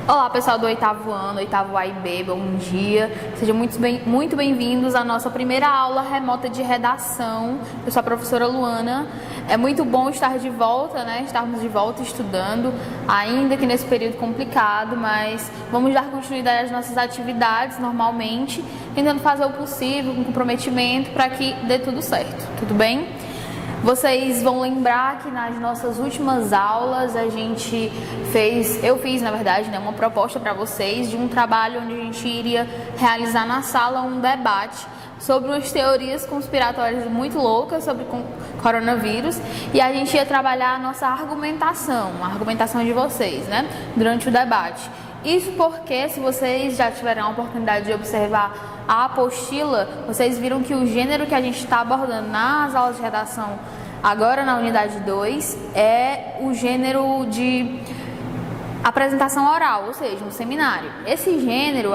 Olá, pessoal do oitavo ano, oitavo A e B, bom dia. Sejam muito bem-vindos à nossa primeira aula remota de redação. Eu sou a professora Luana. É muito bom estar de volta, né? Estarmos de volta estudando, ainda que nesse período complicado, mas vamos dar continuidade às nossas atividades normalmente, tentando fazer o possível com comprometimento para que dê tudo certo, tudo bem? Vocês vão lembrar que nas nossas últimas aulas eu fiz na verdade, uma proposta para vocês de um trabalho onde a gente iria realizar na sala um debate sobre umas teorias conspiratórias muito loucas sobre coronavírus, e a gente ia trabalhar a nossa argumentação, a argumentação de vocês, né, durante o debate. Isso porque, se vocês já tiveram a oportunidade de observar a apostila, vocês viram que o gênero que a gente está abordando nas aulas de redação, agora na unidade 2, é o gênero de apresentação oral, ou seja, um seminário. Esse gênero,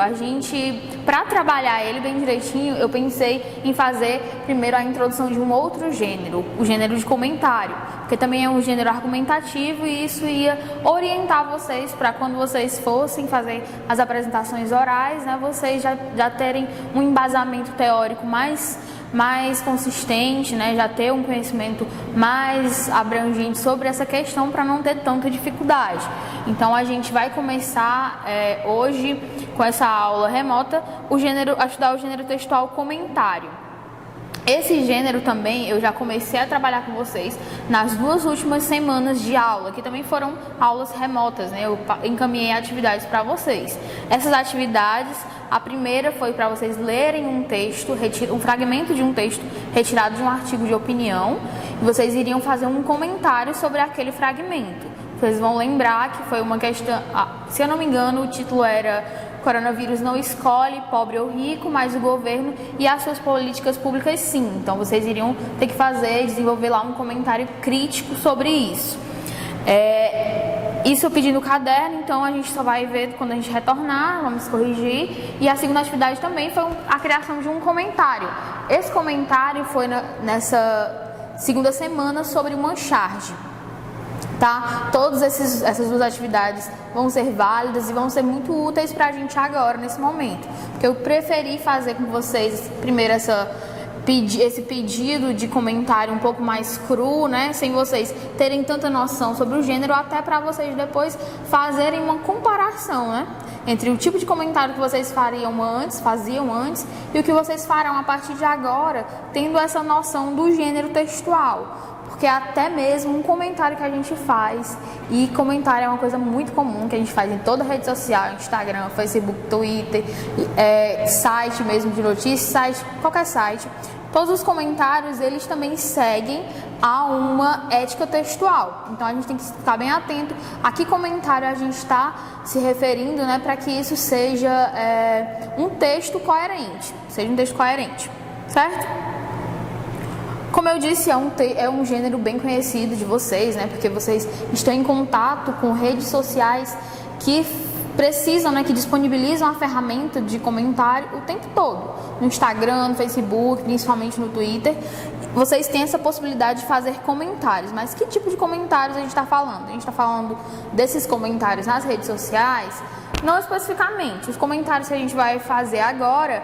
para trabalhar ele bem direitinho, eu pensei em fazer primeiro a introdução de um outro gênero, o gênero de comentário, porque também é um gênero argumentativo e isso ia orientar vocês para quando vocês fossem fazer as apresentações orais, né, vocês já terem um embasamento teórico mais consistente, né, já ter um conhecimento mais abrangente sobre essa questão para não ter tanta dificuldade. Então a gente vai começar hoje com essa aula remota a estudar o gênero textual comentário. Esse gênero também eu já comecei a trabalhar com vocês nas 2 últimas semanas de aula, que também foram aulas remotas, né? Eu encaminhei atividades para vocês. Essas atividades, a primeira foi para vocês lerem um fragmento de um texto retirado de um artigo de opinião, e vocês iriam fazer um comentário sobre aquele fragmento. Vocês vão lembrar que foi uma questão, se eu não me engano, o título era "Coronavírus não escolhe pobre ou rico, mas o governo e as suas políticas públicas sim". Então vocês iriam ter que desenvolver lá um comentário crítico sobre isso. Isso eu pedi no caderno, então a gente só vai ver quando a gente retornar, vamos corrigir. E a segunda atividade também foi a criação de um comentário. Esse comentário foi nessa segunda semana sobre uma charge. Tá? Todas essas 2 atividades vão ser válidas e vão ser muito úteis para a gente agora, nesse momento. Porque eu preferi fazer com vocês primeiro esse pedido de comentário um pouco mais cru, né? Sem vocês terem tanta noção sobre o gênero, até para vocês depois fazerem uma comparação, né, entre o tipo de comentário que vocês faziam antes e o que vocês farão a partir de agora, tendo essa noção do gênero textual. Porque até mesmo um comentário que a gente faz, e comentário é uma coisa muito comum que a gente faz em toda rede social, Instagram, Facebook, Twitter, site mesmo de notícias, qualquer site, todos os comentários, eles também seguem a uma ética textual. Então a gente tem que ficar bem atento a que comentário a gente está se referindo, né, para que isso seja um texto coerente, certo? Como eu disse, é um gênero bem conhecido de vocês, né? Porque vocês estão em contato com redes sociais que precisam, né, que disponibilizam a ferramenta de comentário o tempo todo. No Instagram, no Facebook, principalmente no Twitter, vocês têm essa possibilidade de fazer comentários. Mas que tipo de comentários a gente está falando? A gente está falando desses comentários nas redes sociais? Não especificamente. Os comentários que a gente vai fazer agora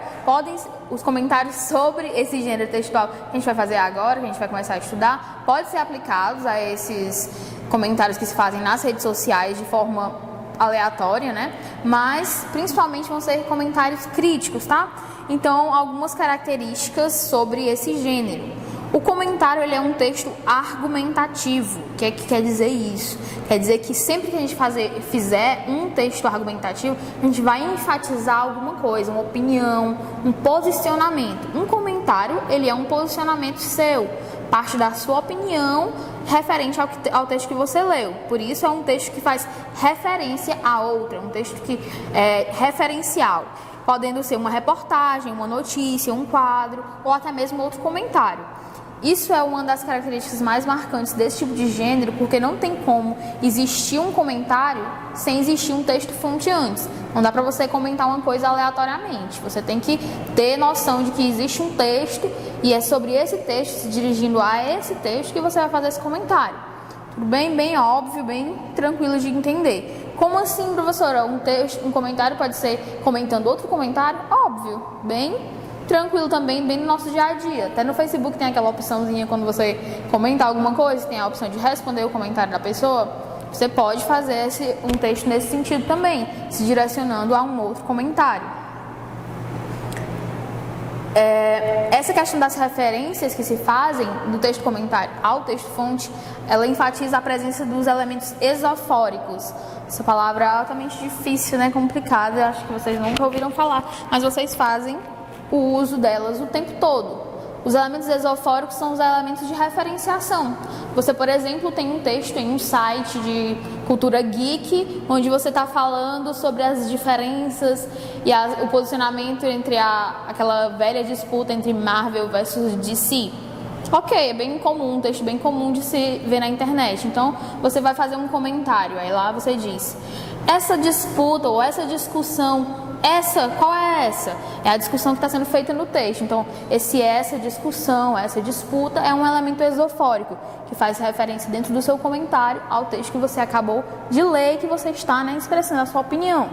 os comentários sobre esse gênero textual que a gente vai fazer agora, que a gente vai começar a estudar, podem ser aplicados a esses comentários que se fazem nas redes sociais de forma aleatória, né? Mas principalmente vão ser comentários críticos, tá? Então, algumas características sobre esse gênero. O comentário, ele é um texto argumentativo. O que quer dizer isso? Quer dizer que sempre que a gente fizer um texto argumentativo, a gente vai enfatizar alguma coisa, uma opinião, um posicionamento. Um comentário, ele é um posicionamento seu, parte da sua opinião referente ao texto que você leu. Por isso é um texto que faz referência a outra, um texto que é referencial, podendo ser uma reportagem, uma notícia, um quadro ou até mesmo outro comentário. Isso é uma das características mais marcantes desse tipo de gênero, porque não tem como existir um comentário sem existir um texto-fonte antes. Não dá para você comentar uma coisa aleatoriamente. Você tem que ter noção de que existe um texto e é sobre esse texto, se dirigindo a esse texto, que você vai fazer esse comentário. Tudo bem óbvio, bem tranquilo de entender. Como assim, professora? Um comentário pode ser comentando outro comentário? Óbvio, bem tranquilo também, bem no nosso dia a dia. Até no Facebook tem aquela opçãozinha quando você comenta alguma coisa, tem a opção de responder o comentário da pessoa. Você pode fazer um texto nesse sentido também, se direcionando a um outro comentário. Essa questão das referências que se fazem do texto comentário ao texto fonte, ela enfatiza a presença dos elementos exofóricos. Essa palavra é altamente difícil, né, complicada, acho que vocês nunca ouviram falar, mas vocês fazem o uso delas o tempo todo. Os elementos exofóricos são os elementos de referenciação. Você, por exemplo, tem um texto em um site de cultura geek, onde você está falando sobre as diferenças e o posicionamento entre aquela velha disputa entre Marvel versus DC. Ok, é bem comum, um texto bem comum de se ver na internet. Então, você vai fazer um comentário, aí lá você diz: essa disputa ou essa discussão, qual é essa? É a discussão que está sendo feita no texto. Então, essa discussão, essa disputa é um elemento exofórico, que faz referência dentro do seu comentário ao texto que você acabou de ler e que você está, né, expressando a sua opinião.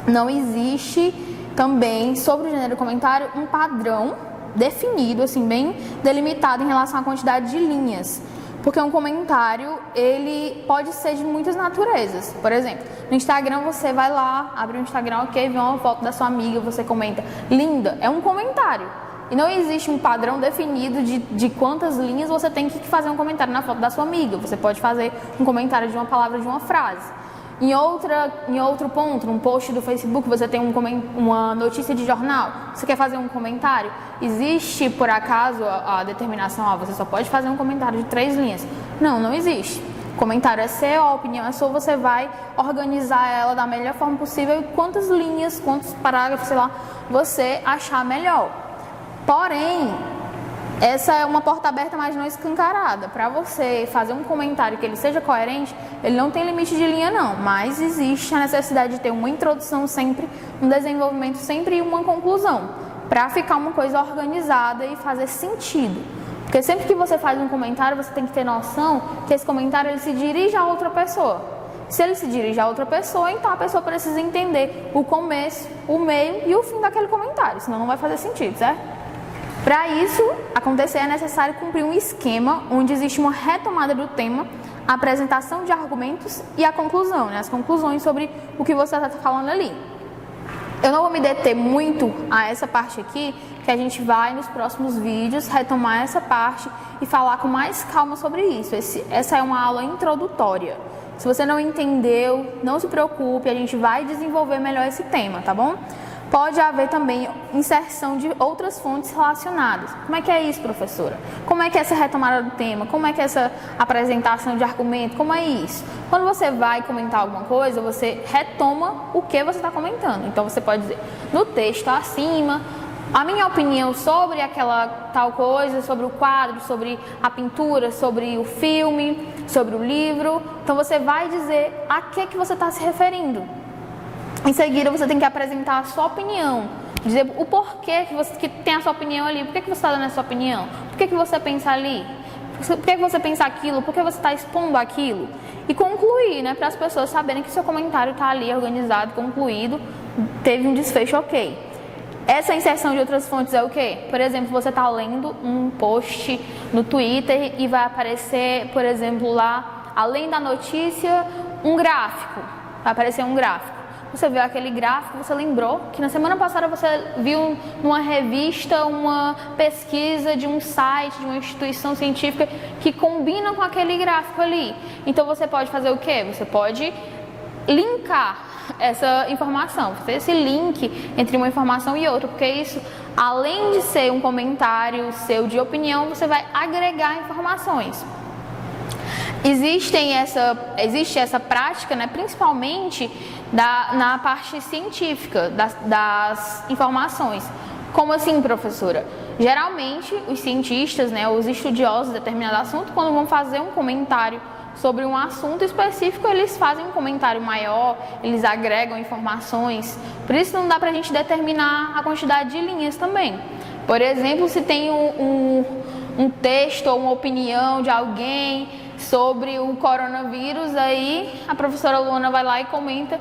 Não existe também, sobre o gênero comentário, um padrão definido, assim, bem delimitado em relação à quantidade de linhas. Porque um comentário, ele pode ser de muitas naturezas. Por exemplo, no Instagram você vai lá, abre o Instagram, ok, vê uma foto da sua amiga, você comenta, linda, é um comentário. E não existe um padrão definido de quantas linhas você tem que fazer um comentário na foto da sua amiga. Você pode fazer um comentário de uma palavra, de uma frase. Em outro ponto, num post do Facebook, você tem uma notícia de jornal, você quer fazer um comentário, existe por acaso a determinação, você só pode fazer um comentário de 3 linhas? Não, não existe. O comentário é seu, a opinião é sua, você vai organizar ela da melhor forma possível e quantas linhas, quantos parágrafos, sei lá, você achar melhor. Porém, essa é uma porta aberta, mas não escancarada. Para você fazer um comentário que ele seja coerente, ele não tem limite de linha não, mas existe a necessidade de ter uma introdução sempre, um desenvolvimento sempre e uma conclusão, para ficar uma coisa organizada e fazer sentido. Porque sempre que você faz um comentário, você tem que ter noção que esse comentário ele se dirige a outra pessoa. Se ele se dirige a outra pessoa, então a pessoa precisa entender o começo, o meio e o fim daquele comentário, senão não vai fazer sentido, certo? Para isso acontecer, é necessário cumprir um esquema onde existe uma retomada do tema, a apresentação de argumentos e a conclusão, né? As conclusões sobre o que você está falando ali. Eu não vou me deter muito a essa parte aqui, que a gente vai nos próximos vídeos retomar essa parte e falar com mais calma sobre isso. Essa é uma aula introdutória. Se você não entendeu, não se preocupe, a gente vai desenvolver melhor esse tema, tá bom? Pode haver também inserção de outras fontes relacionadas. Como é que é isso, professora? Como é que é essa retomada do tema? Como é que é essa apresentação de argumento? Como é isso? Quando você vai comentar alguma coisa, você retoma o que você está comentando. Então, você pode dizer, no texto acima, a minha opinião sobre aquela tal coisa, sobre o quadro, sobre a pintura, sobre o filme, sobre o livro. Então, você vai dizer a que você está se referindo. Em seguida, você tem que apresentar a sua opinião, dizer o porquê que tem a sua opinião ali, por que você está dando a sua opinião, por que você pensa ali, por que você pensa aquilo, por que você está expondo aquilo. E concluir, né, para as pessoas saberem que seu comentário está ali organizado, concluído, teve um desfecho ok. Essa inserção de outras fontes é o quê? Por exemplo, você está lendo um post no Twitter e vai aparecer, por exemplo, lá, além da notícia, um gráfico. Vai aparecer um gráfico. Você viu aquele gráfico, você lembrou que na semana passada você viu numa revista uma pesquisa de um site, de uma instituição científica que combina com aquele gráfico ali. Então você pode fazer o quê? Você pode linkar essa informação, fazer esse link entre uma informação e outra, porque isso, além de ser um comentário seu de opinião, você vai agregar informações. Existe essa prática, né, principalmente na parte científica das informações. Como assim, professora? Geralmente, os cientistas, né, os estudiosos de determinado assunto, quando vão fazer um comentário sobre um assunto específico, eles fazem um comentário maior, eles agregam informações. Por isso, não dá para a gente determinar a quantidade de linhas também. Por exemplo, se tem um texto ou uma opinião de alguém sobre o coronavírus, aí a professora Luana vai lá e comenta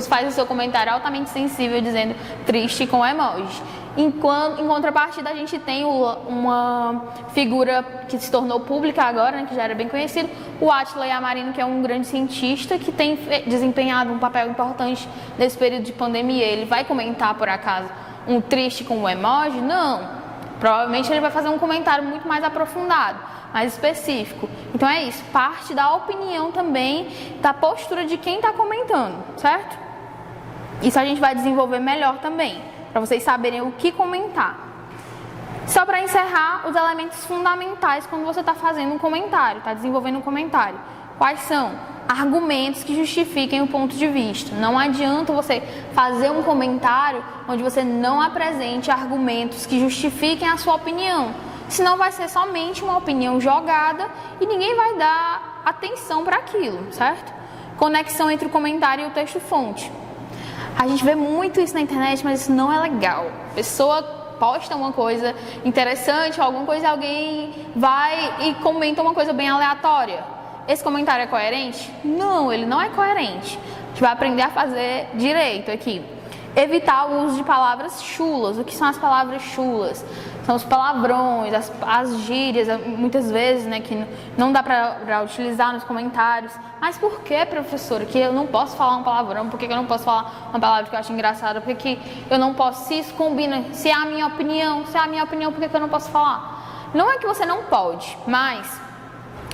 faz o seu comentário altamente sensível dizendo triste com emoji. Em contrapartida, a gente tem uma figura que se tornou pública agora, né, que já era bem conhecido, o Átila Yamarino, que é um grande cientista que tem desempenhado um papel importante nesse período de pandemia. Ele vai comentar, por acaso, um triste com um emoji? Não. Provavelmente ele vai fazer um comentário muito mais aprofundado, mais específico. Então é isso, parte da opinião também, da postura de quem está comentando, certo? Isso a gente vai desenvolver melhor também, para vocês saberem o que comentar. Só para encerrar, os elementos fundamentais quando você está fazendo um comentário, está desenvolvendo um comentário. Quais são? Argumentos que justifiquem o ponto de vista. Não adianta você fazer um comentário onde você não apresente argumentos que justifiquem a sua opinião. Senão vai ser somente uma opinião jogada e ninguém vai dar atenção para aquilo, certo? Conexão entre o comentário e o texto-fonte. A gente vê muito isso na internet, mas isso não é legal. A pessoa posta uma coisa interessante, alguma coisa, e alguém vai e comenta uma coisa bem aleatória. Esse comentário é coerente? Não, ele não é coerente. A gente vai aprender a fazer direito aqui. Evitar o uso de palavras chulas. O que são as palavras chulas? São os palavrões, as gírias, muitas vezes, né, que não dá para utilizar nos comentários. Mas por que, professora, que eu não posso falar um palavrão? Por que eu não posso falar uma palavra que eu acho engraçada? Por que eu não posso? Se isso combina, se é a minha opinião, por que eu não posso falar? Não é que você não pode, mas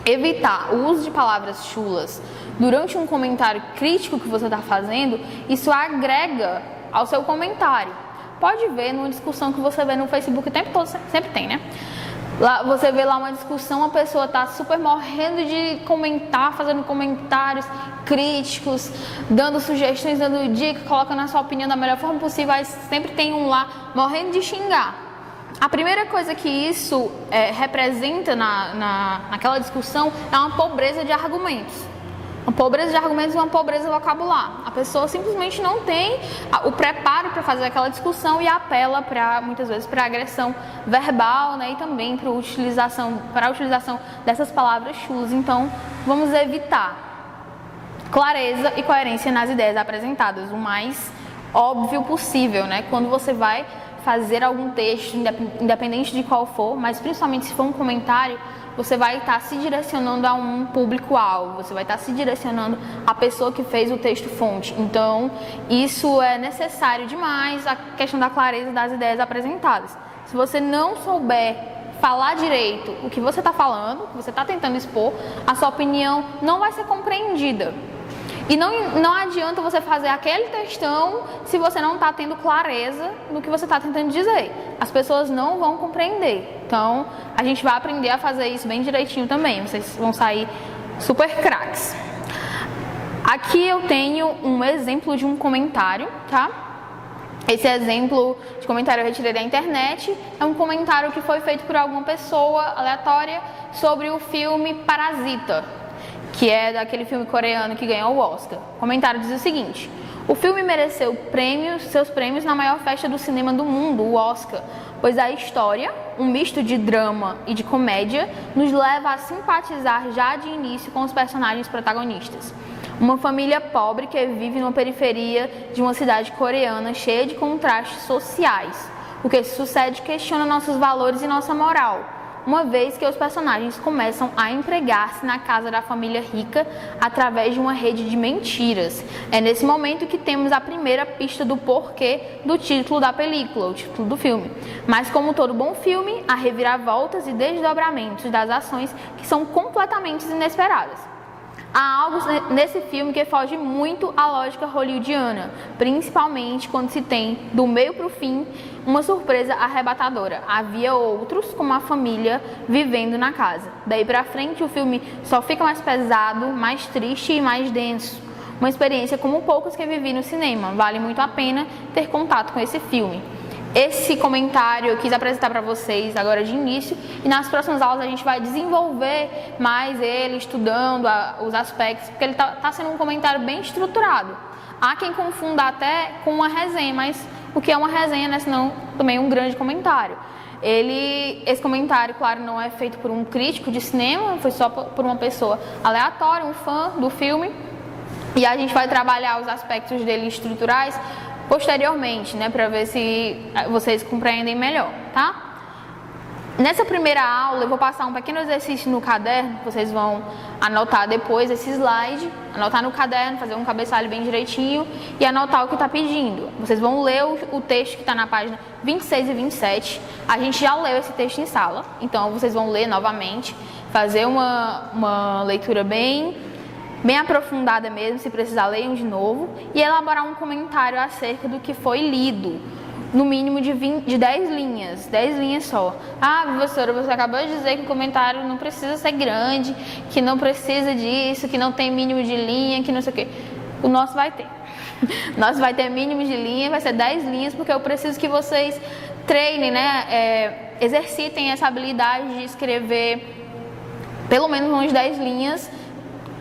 evitar o uso de palavras chulas durante um comentário crítico que você está fazendo, isso agrega ao seu comentário. Pode ver numa discussão que você vê no Facebook o tempo todo, sempre tem, né? Lá, você vê lá uma discussão, a pessoa está super morrendo de comentar, fazendo comentários críticos, dando sugestões, dando dicas, colocando a sua opinião da melhor forma possível, aí sempre tem um lá morrendo de xingar. A primeira coisa que isso representa naquela discussão é uma pobreza de argumentos. Uma pobreza de argumentos e uma pobreza vocabular. A pessoa simplesmente não tem o preparo para fazer aquela discussão e apela muitas vezes para agressão verbal, né, e também para a utilização dessas palavras chulas. Então, vamos evitar clareza e coerência nas ideias apresentadas, o mais óbvio possível, né? Quando você vai fazer algum texto, independente de qual for, mas principalmente se for um comentário, você vai estar se direcionando a um público-alvo, você vai estar se direcionando à pessoa que fez o texto-fonte. Então, isso é necessário demais, a questão da clareza das ideias apresentadas. Se você não souber falar direito o que você está falando, o que você está tentando expor, a sua opinião não vai ser compreendida. E não adianta você fazer aquele textão se você não está tendo clareza no que você está tentando dizer. As pessoas não vão compreender. Então, a gente vai aprender a fazer isso bem direitinho também. Vocês vão sair super craques. Aqui eu tenho um exemplo de um comentário, tá? Esse exemplo de comentário eu retirei da internet. É um comentário que foi feito por alguma pessoa aleatória sobre o filme Parasita, que é daquele filme coreano que ganhou o Oscar. O comentário diz o seguinte: o filme mereceu seus prêmios na maior festa do cinema do mundo, o Oscar, pois a história, um misto de drama e de comédia, nos leva a simpatizar já de início com os personagens protagonistas. Uma família pobre que vive numa periferia de uma cidade coreana cheia de contrastes sociais. O que sucede questiona nossos valores e nossa moral, uma vez que os personagens começam a empregar-se na casa da família rica através de uma rede de mentiras. É nesse momento que temos a primeira pista do porquê do título da película, o título do filme. Mas como todo bom filme, há reviravoltas e desdobramentos das ações que são completamente inesperadas. Há algo nesse filme que foge muito à lógica hollywoodiana, principalmente quando se tem, do meio para o fim, uma surpresa arrebatadora. Havia outros, como a família, vivendo na casa. Daí para frente o filme só fica mais pesado, mais triste e mais denso. Uma experiência como poucos que vivi no cinema. Vale muito a pena ter contato com esse filme. Esse comentário eu quis apresentar para vocês agora de início, e nas próximas aulas a gente vai desenvolver mais ele, estudando os aspectos, porque ele tá sendo um comentário bem estruturado. Há quem confunda até com uma resenha, mas o que é uma resenha, né? Senão também um grande comentário. esse comentário, claro, não é feito por um crítico de cinema, foi só por uma pessoa aleatória, um fã do filme, e a gente vai trabalhar os aspectos dele estruturais posteriormente, né, para ver se vocês compreendem melhor, tá? Nessa primeira aula eu vou passar um pequeno exercício no caderno, vocês vão anotar depois esse slide, anotar no caderno, fazer um cabeçalho bem direitinho e anotar o que está pedindo. Vocês vão ler o texto que está na página 26 e 27, a gente já leu esse texto em sala, então vocês vão ler novamente, fazer uma leitura bem aprofundada mesmo, se precisar leiam de novo, e elaborar um comentário acerca do que foi lido. No mínimo de 10 linhas, 10 linhas só. Ah, professora, você acabou de dizer que o comentário não precisa ser grande, que não precisa disso, que não tem mínimo de linha, que não sei o quê. O nosso vai ter. O nosso vai ter mínimo de linha, vai ser 10 linhas, porque eu preciso que vocês treinem, né? Exercitem essa habilidade de escrever pelo menos umas 10 linhas,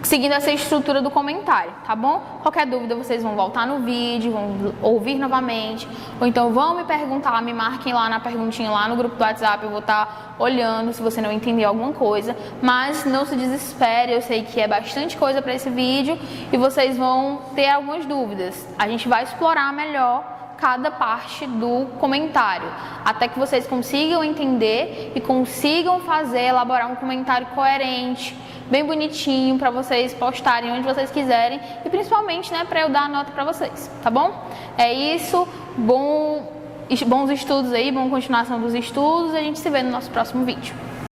seguindo essa estrutura do comentário, tá bom? Qualquer dúvida vocês vão voltar no vídeo, vão ouvir novamente, ou então vão me perguntar, me marquem lá na perguntinha, lá no grupo do WhatsApp, eu vou estar olhando se você não entender alguma coisa, mas não se desespere, eu sei que é bastante coisa para esse vídeo e vocês vão ter algumas dúvidas. A gente vai explorar melhor cada parte do comentário, até que vocês consigam entender e consigam elaborar um comentário coerente, bem bonitinho, para vocês postarem onde vocês quiserem e principalmente, né, para eu dar a nota para vocês, tá bom? É isso, bons estudos aí, boa continuação dos estudos, a gente se vê no nosso próximo vídeo.